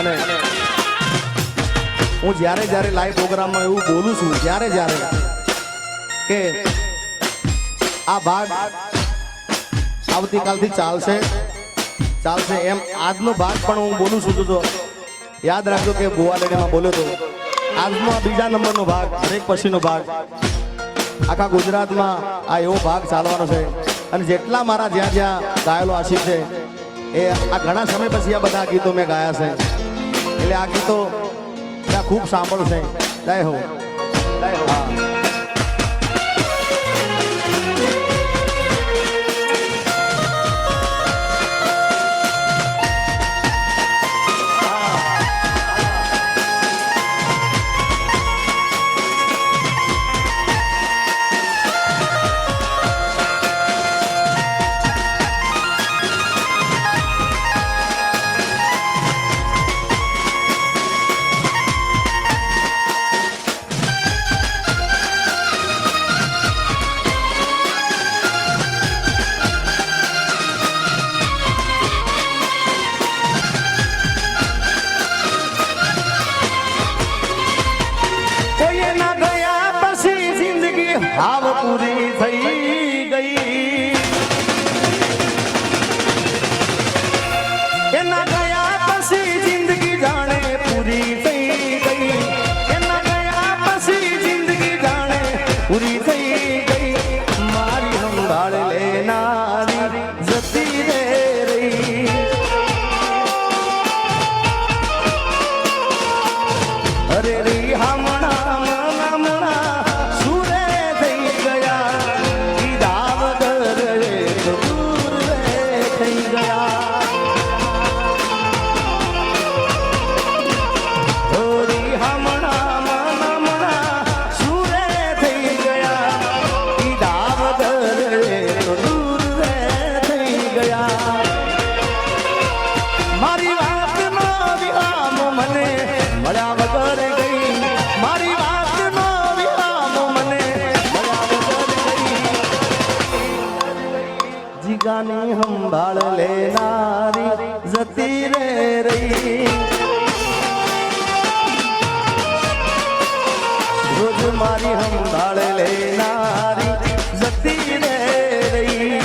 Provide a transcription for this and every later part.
અને હું જ્યારે જ્યારે લાઈવ પ્રોગ્રામમાં એવું બોલું છું જ્યારે કે આ ભાગ આવતીકાલથી ચાલશે એમ આજનો ભાગ પણ હું બોલું છું તો યાદ રાખજો કે ગોવાલેડીમાં બોલ્યો તો આજનો આ બીજા નંબરનો ભાગ હરેક પછીનો ભાગ આખા ગુજરાતમાં આ એવો ભાગ ચાલવાનો છે અને જેટલા મારા જ્યાં જ્યાં ગાયેલો આશીષ છે એ આ ઘણા સમય પછી આ બધા ગીતો મેં ગાયા છે એટલે આ ગીતો ત્યાં ખૂબ સાંભળશે જય હો હા हाव पूरी થઈ ગઈ એના ગયા પછી જિંદગી જાણે પૂરી થઈ ગઈ એના ગયા પછી જિંદગી જાણે પૂરી થઈ ગઈ મારી સંભાળ લેનારી જતી રે રહી અરે રી હમણા ગાની સંભાળ લેનારી જતી રે રહી રોજ મારી સંભાળ લેનારી જતી રે રહી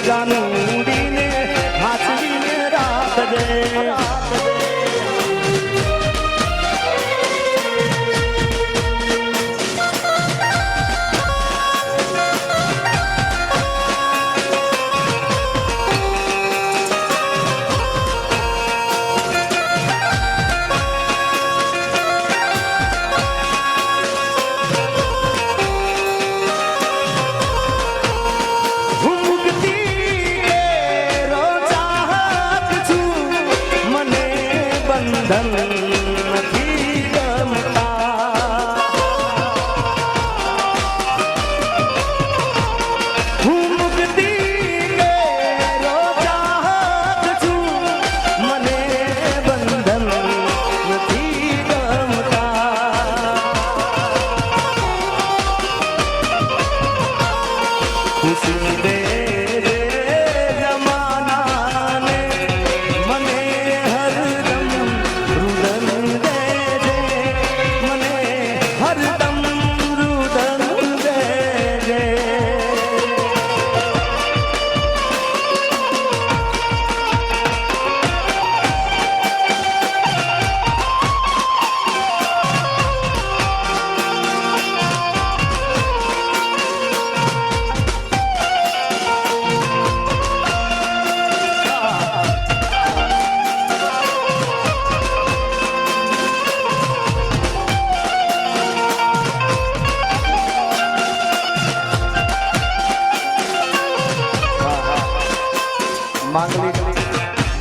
ગાનું ઉડીને હાથવીને રાખજે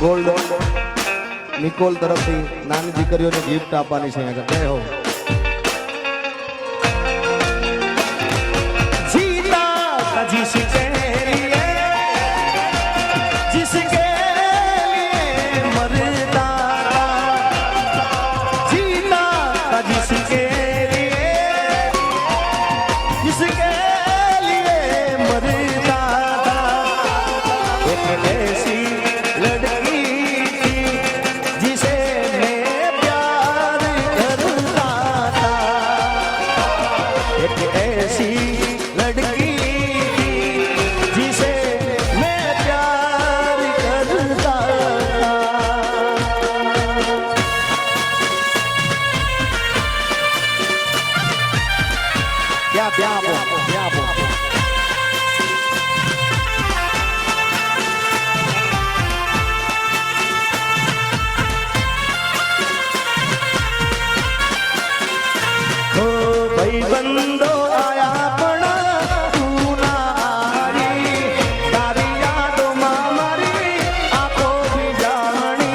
ગોલ્ડ નિકોલ તરફથી નાની દીકરીઓને ગિફ્ટ આપવાની છે અહીંયા જય હો જીતા જીસકે લીએ જીસકે લીએ મરતા જીતા જીસકે લીએ જીસકે લીએ મરતા એક ऐसी बंदो आया पण तू ना आई तारी यादों में मारी आंखों भी जानी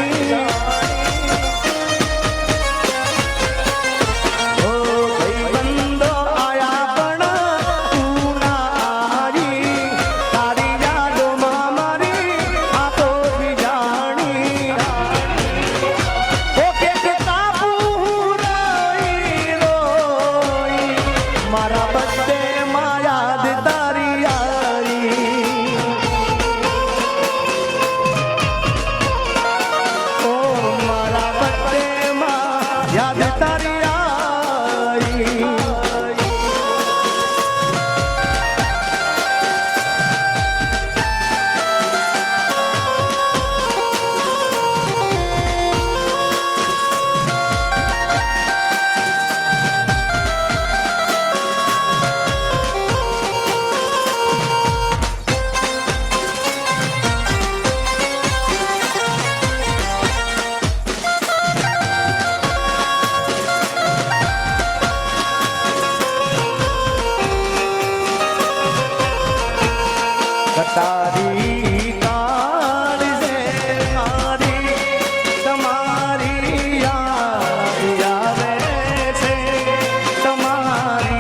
ओ भाई बंदो आया पण तू ना आई तारी यादों में मारी आंखों भी जानी ओ के काबू रोई रोई मारा बर्थडे में याद तारी आई ओ मारा बर्थडे में याद तारी आई तारी कार से मारी तुम्हारी याद आवे छे तुम्हारी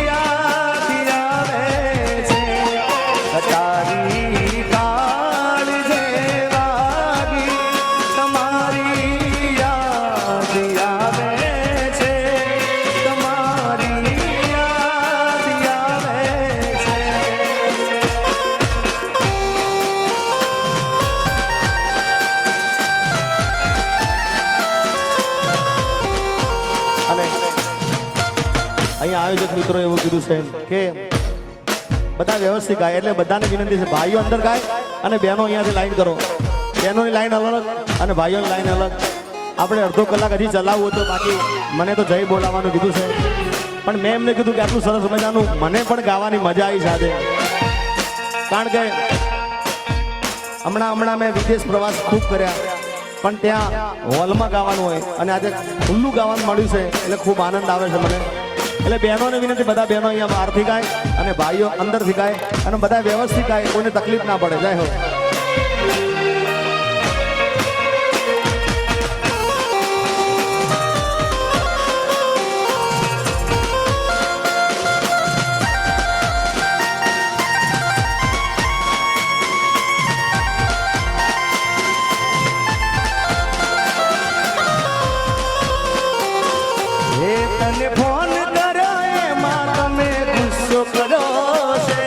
याद आवे छे तारी कार से वागी तुम्हारी याद आवे छे तुम्हारी याद आवे छे અહીંયા આયોજક મિત્રો એવું કીધું છે કે બધા વ્યવસ્થિત ગાય એટલે બધાને વિનંતી છે ભાઈઓ અંદર ગાય અને બહેનો અહીંયાથી લાઈન કરો. બહેનોની લાઈન અલગ અને ભાઈઓની લાઈન અલગ. આપણે અડધો કલાક હજી ચલાવવું હતું, બાકી મને તો જય બોલાવવાનું કીધું છે, પણ મેં એમને કીધું કે આટલું સરસ મજાનું મને પણ ગાવાની મજા આવી સાથે. કારણ કે હમણાં મેં વિદેશ પ્રવાસ ખૂબ કર્યા, પણ ત્યાં હોલમાં ગાવાનું હોય અને આજે ખુલ્લું ગાવાનું મળ્યું છે એટલે ખૂબ આનંદ આવે છે મને. એટલે બહેનોને વિનંતી, બધા બહેનો અહીંયા બહારથી ગાય અને ભાઈઓ અંદરથી ગાય અને બધા વ્યવસ્થિત ગાય, કોઈને તકલીફ ના પડે. જય હો. તને ફોન કર્યો એમાં તમે ગુસ્સો કર્યો છે.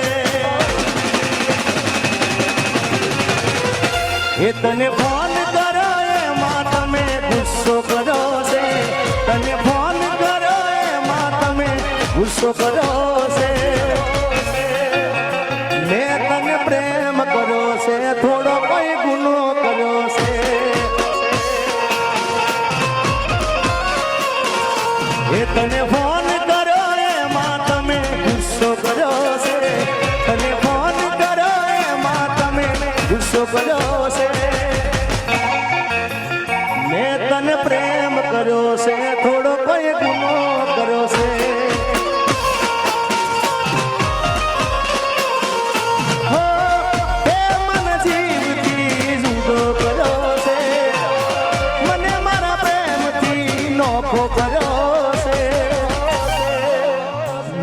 એ તને ફોન કર્યો એમાં તમે ગુસ્સો કર્યો છે. તને ફોન કર્યો એમાં તમે ગુસ્સો કર્યો છે. મેં તને પ્રેમ કર્યો છે, થોડો કોઈ ગુનો કર્યો છે. એ તને ફોન કર્યો એમાં તમે ગુસ્સો કર્યો છે. તને ફોન કર્યો એમાં તમે ગુસ્સો કર્યો છે. મેં તને પ્રેમ કર્યો છે, થોડો કોઈ ગુનો કર્યો છે. હો તે મને જીવથી જુદો કર્યો છે. મને મારા પ્રેમથી નોખો કર્યો.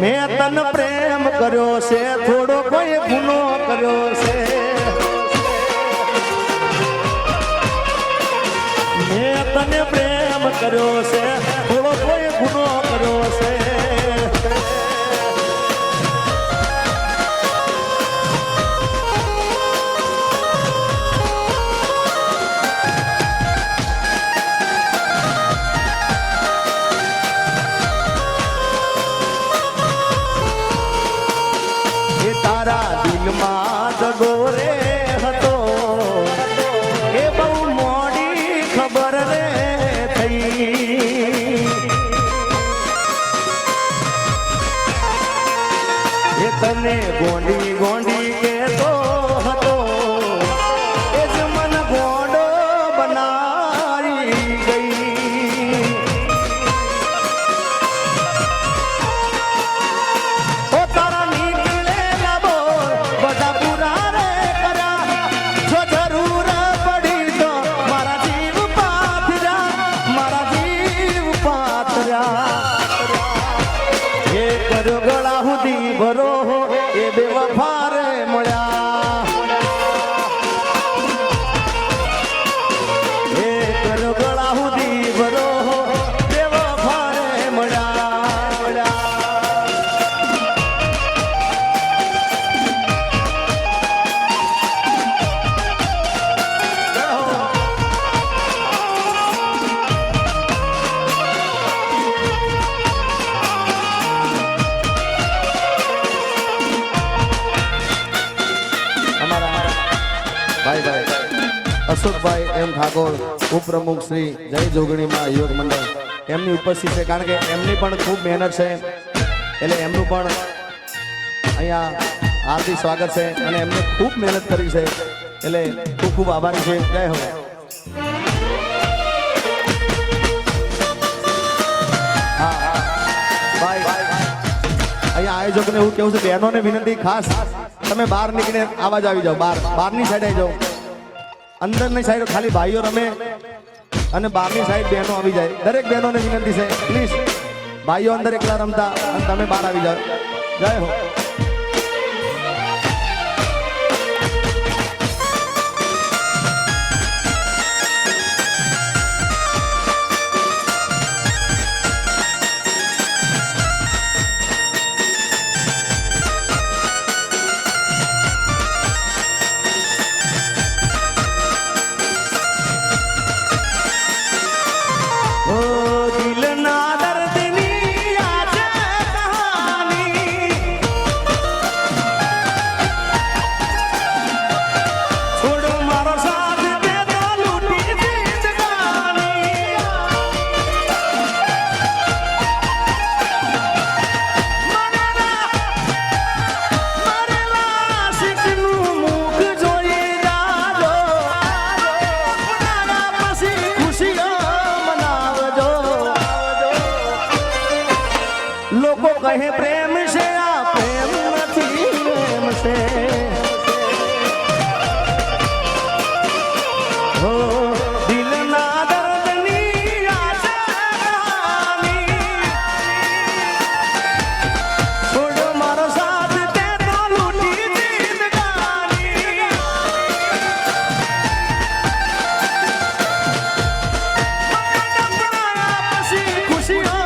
મેં તને પ્રેમ કર્યો છે, થોડો કોઈ ગુનો કર્યો છે. મેં તને પ્રેમ કર્યો છે, થોડો કોઈ ગુનો કર્યો છે. તારા દિલમાં દગો રે હતો એ બહુ મોડી ખબર રે થઈ. એ તને ગોંડી ગોંડી કહેતો હતો એ જ મન ગોંડો બનાવી ગઈ. ઓ તારા ગળા સુધી ભરો એ બે વફા રે મળ્યા. એ ગળા સુધી ભરો બે વફા રે મળ્યા. અશોકભાઈ એમ ઠાકોર, ઉપપ્રમુખ શ્રી જય જોગણીમાં યુવક મંડળ, એમની ઉપસ્થિત છે. કારણ કે એમની પણ ખૂબ મહેનત છે, એટલે એમનું પણ અહીંયા હાર્દિક સ્વાગત છે અને એમને ખૂબ મહેનત કરી છે, એટલે ખૂબ ખૂબ આભારી છે. જય હો. હા ભાઈ, અહીંયા આયોજકોને એવું કેવું છે, બહેનોને વિનંતી ખાસ તમે બહાર નીકળીને આવાજ આવી જાઓ. બહારની સાઈડ આવી જાઓ. અંદરની સાઈડ ખાલી ભાઈઓ રમે અને બહારની સાઈડ બહેનો આવી જાય. દરેક બહેનોને વિનંતી છે, પ્લીઝ ભાઈઓ અંદર એકલા રમતા અને તમે બહાર આવી જાઓ. જય હો. દિલ ના દર્દ ની આ છે કહાની. લોકો કહે પ્રેમ છે આ પ્રેમ નથી પ્રેમ છે હો દિલના દર્દની આશાની છોડ મારો સાથ તે તો લૂટી જિંદગાની પછી ખુશીઓ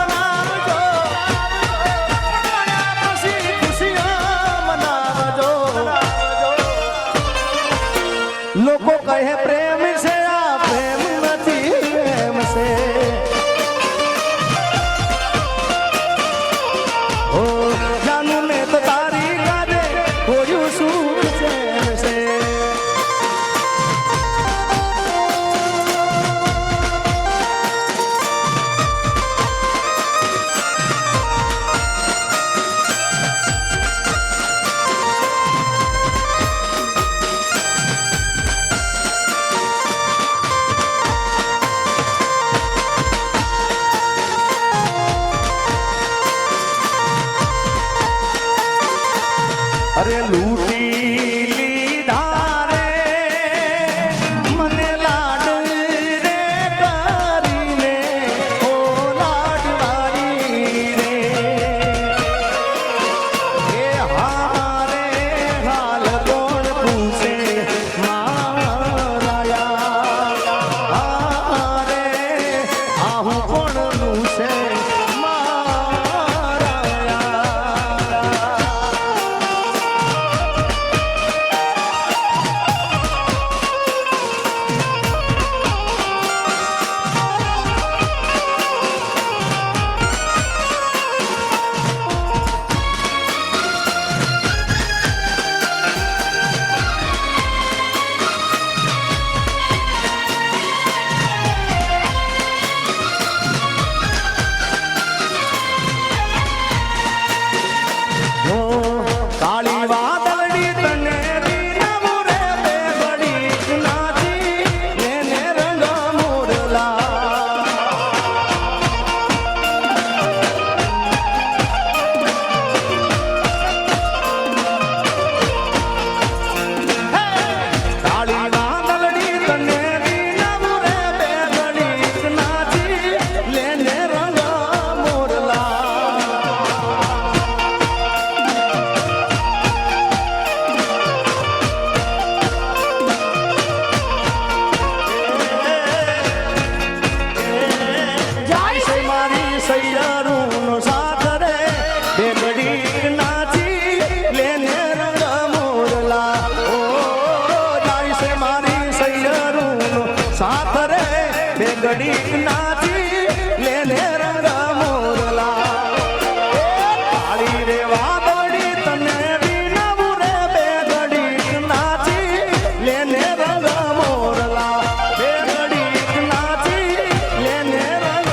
મનાવજો પછી ખુશીઓ મનાવજો લોકો કહે પ્રેમ છે આ પ્રેમ નથી પ્રેમ છે ઓ જાનું ને તો તારી કાજે કોઈ સુખ છે અરે લૂટી લીધા રે મને લાડ રે કરીને ઓ લાડવારી રે એ હારે હાલ કોણ પૂછે મારાયા હારે આહું કોણનું છે કાળી વાદળી તને દીના મુરે બે ઘડી નાચી એને રંગ મોરલા કાળી વાદળી તને દીના મુરે બે ઘડી નાચી લેને રંગ મોરલા સૈયારૂનો સાથ રે બે ઘડી નાચી લેને રંગ મોરલા ઓ જાય છે મારી સૈયારૂનો સાથ રે બે ઘડી નાચી લેને રંગ મોરલા કાળી રે વાદળી તને વિનવું રે બે ઘડી નાચી લેને રંગ મોરલા બે ઘડી નાચી લેને રંગ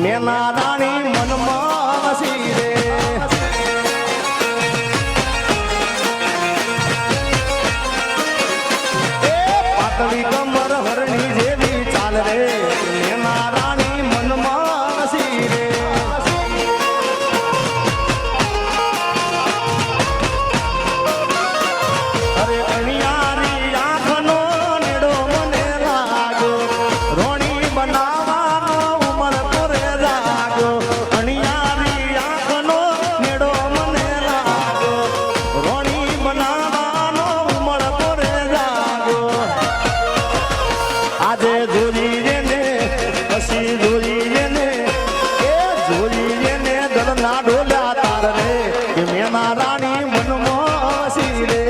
મેના રાણી મનમાં વસી રે પાતળી કમર હરણી જેવી ચાલ રે મેના રાણી મનમાં વસી રે અરે અણિયારી આંખનો નેડો મને લાગ્યો રોણી બનાવવાનો ઉમર કરે જાગ્યો અણિયારી આંખનો નેડો મને લાગ્યો રોણી બનાવવાનો ઉમર કરે જાગ્યો આજે જોઈ જેને પછી જોઈ જેને એ જોઈ જેને દળના ડોલ્યા તાર રે કે મેના રાણી મનમાં વસી રે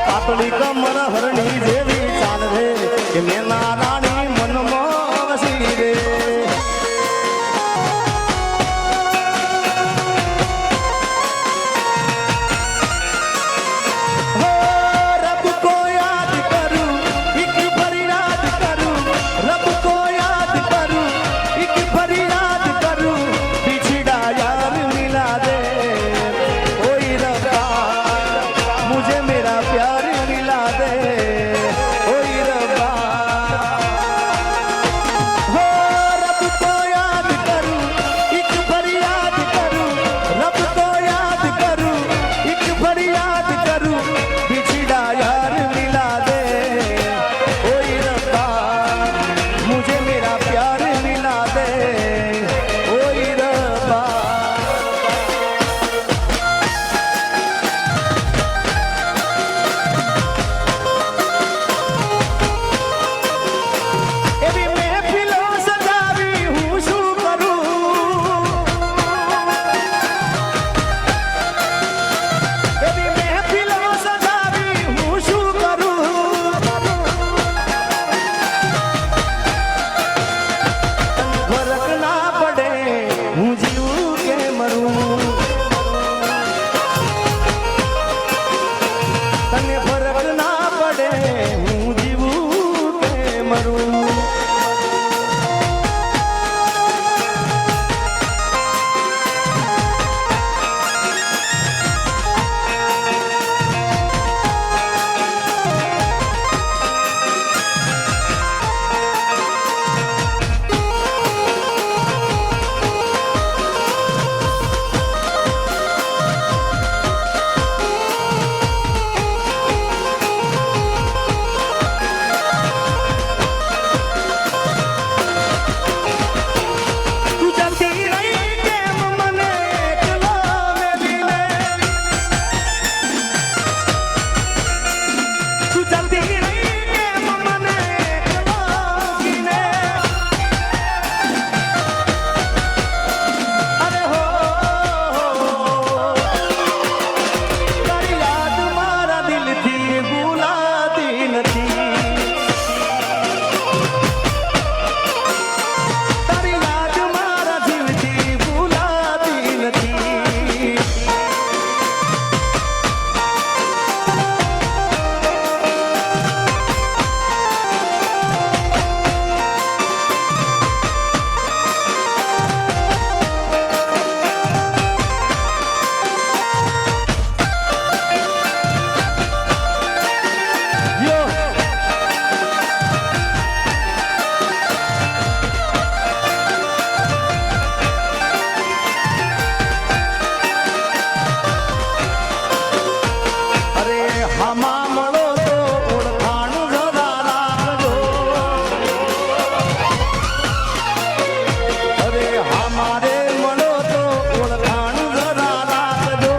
પાતળી કમર હરણી જેવી ચાલ રે કે મેના રાણી મનમાં વસી રે હો રબ કો યાદ કરું એક ફરિયાદ કરું રબ કો યાદ કરું એક ફરિયાદ કરું बिछड़ा यार मिला दे ओई रब्बा मुझे मेरा प्यार मिला दे ओई रब्बा हो रब को याद करूं एक फरियाद करूं रब को याद करूं एक फरियाद करूं बिछड़ा यार मिला दे ओई रब्बा मुझे मेरा प्यार मिला दे ओई रब्बा એવી મહેફિલો સજાવી હું શું કરું એવી મહેફિલો સજાવી હું શું કરું ફરક ના પડે હું જીવું કે મરું તને ફરક ના પડે હું જીવું કે મરું તું જલ્દી રહી કેમ મને એકલો મેલીને તું જલ્દી રહી કેમ મને એકલો મૂકીને અરે હો તારી યાદ મારા દિલથી ભૂલાતી નથી તારી યાદ મારા જીવથી ભૂલાતી નથી યો અરે હામા મળો તો ઓળખાણ જરા રાખજો અરે હામારે મળો તો ઓળખાણ જરા રાખજો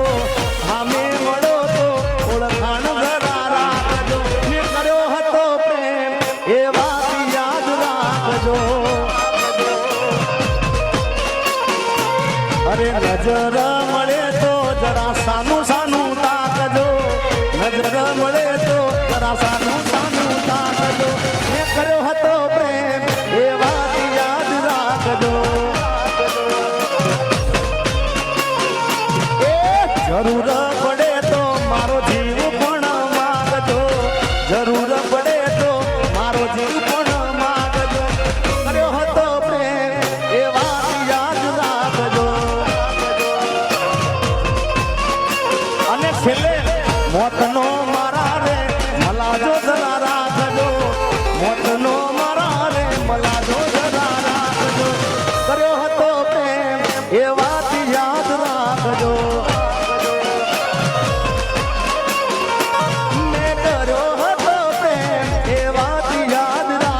હામે મળો તો ઓળખાણ જરા રાખજો મેં કર્યો હતો પ્રેમ એ વાત યાદ રાખજો અરે નજર મળે તો જરા સાનું સાનું તાકજો નજર મળે તો જરા સાનું સાનું તાકજો મેં કર્યો હતો પ્રેમ એ વાત યાદ રાખજો એ જરૂર પડે તો મારો જીવ પણ માગજો જરૂર મારો જીવ પણ માગજો કર્યો હતો પ્રેમ એ વાત યાદ રાખજો અને છેલ્લે મોતનો મારા રે મલાજો જરા રાખજો મોતનો મારા રે મલાજો જરા રાખજો કર્યો હતો પ્રેમ એ વાત યાદ રાખજો મેં કર્યો હતો પ્રેમ એ વાત યાદ રાખજો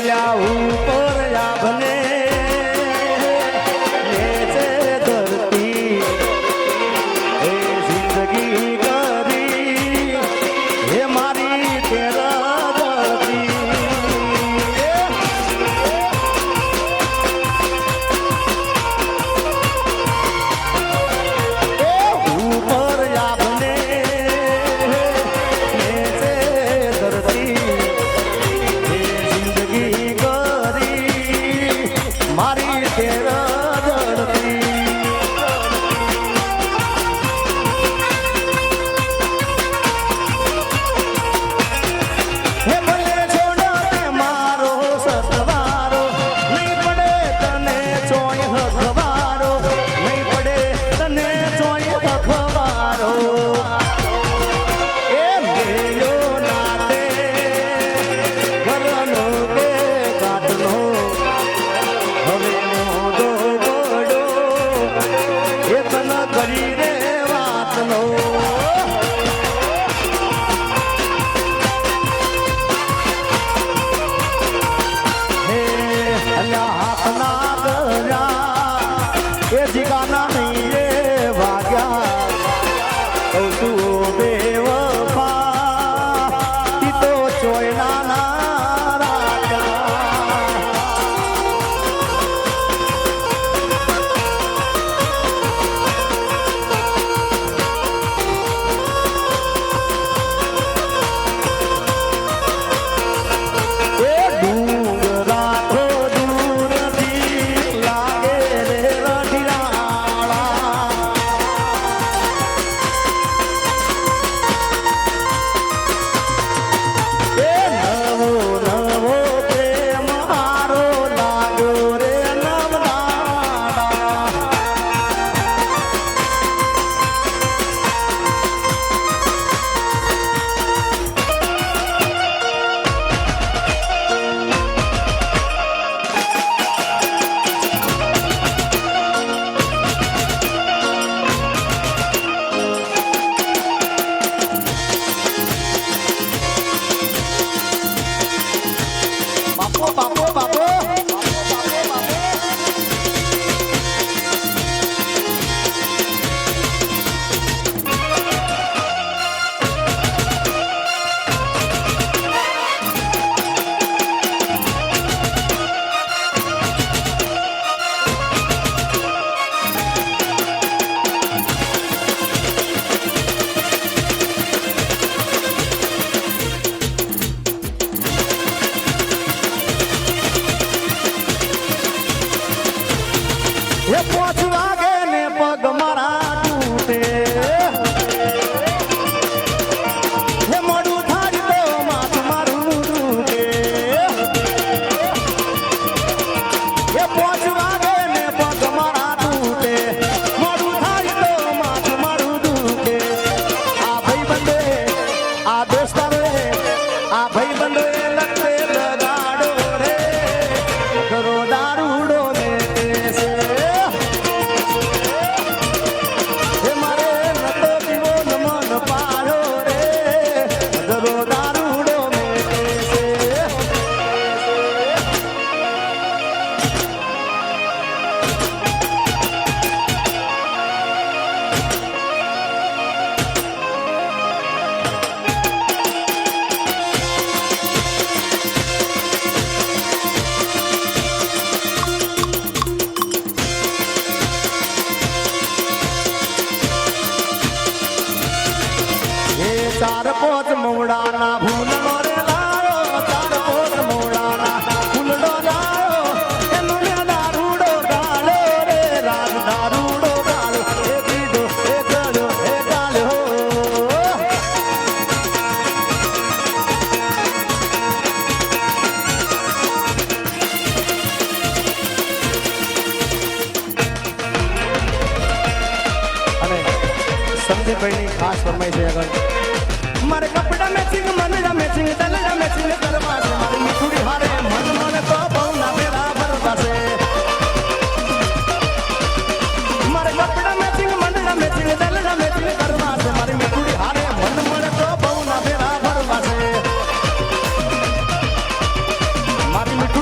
અલ્યા ઉપર આભને નીચે ધરતી એ જિંદગી કરી હે મારી તેરા ધરતી ઉપર આભને નીચે ધરતી મારી તેરા ધરતી હે ભલે છોડો તે મારો સસવારો નહીં પડે તને ચોય હખવારો નહીં પડે તને ચોય હખવારો એ મેયો નાતે ઘરનો કે ગાંઠનો હવે મોદો બડો એ તન કરી રે વાતનો હે અલ્યા હાથના કર્યા એ જીગાના નહીં રે વાગ્યા ઓ તું બેવફા ઈ તો ચોયના ના રાખ્યા એ ડુંગરા તો દૂરથી લાગે રે રઢિયાળા એ નવો નવો પ્રેમ હારો લાગ્યો રે નવનાળા બાપો બાપો બાપો એ 5 વાગે ને પગ મારા તૂટે એ મોડું થાય તો માથું મારું દુખે એ 5 વાગે ને પગ મારા તૂટે મોડું થાય તો માથું મારું દુખે આ ભાઈબંધે આ દોસ્તારે આ ભાઈબંધે લગતે લગાડો રે કરો દારૂડો ને દેશે હે મારે નતો પીવો ન મન પાડો રે કરો દારૂડો ને દેશે ચાર પોચ મોડાના ભૂલનો રે લાયો ચાર પોચ મોડાના ભૂલનો લાયો એનો ને દારૂડો ગાળો રે રાજ દારૂડો ગાળો એ પીડો એ ગળો એ ગાળો અને સંજયભાઈની ખાસ ફરમાઈ છે આગળ મારે કપડા મેચિંગ મનડા મેચિંગ દલડા મેચિંગ કરવા છે મારી મીઠુડી હારે મન મને તો બહુ ના મેરા ભરવા છે મારે કપડા મેચિંગ મનડા મેચિંગ દલડા મેચિંગ કરવા છે મારી મીઠુડી હારે મન મને તો બહુ ના મેરા ભરવા છે મારી મીઠુડી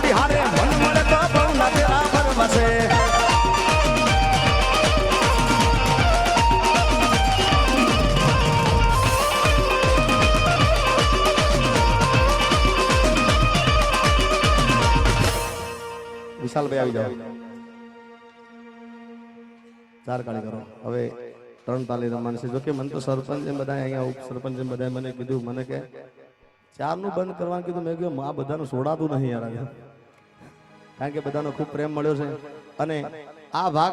વિશાલભાઈ આવી જાઓ. ચાર કાળી કરો. હવે 3 તાલી રમવાની છે. જોકે મને તો સરપંચ બધા અહીંયા ઉપસરપંચ બધા મને કીધું, મને કે 4 નું બંધ કરવાનું કીધું. મેં કીધું આ બધાનું છોડાતું નહીં યાર, કારણ કે બધાનો ખૂબ પ્રેમ મળ્યો છે. અને આ ભાગ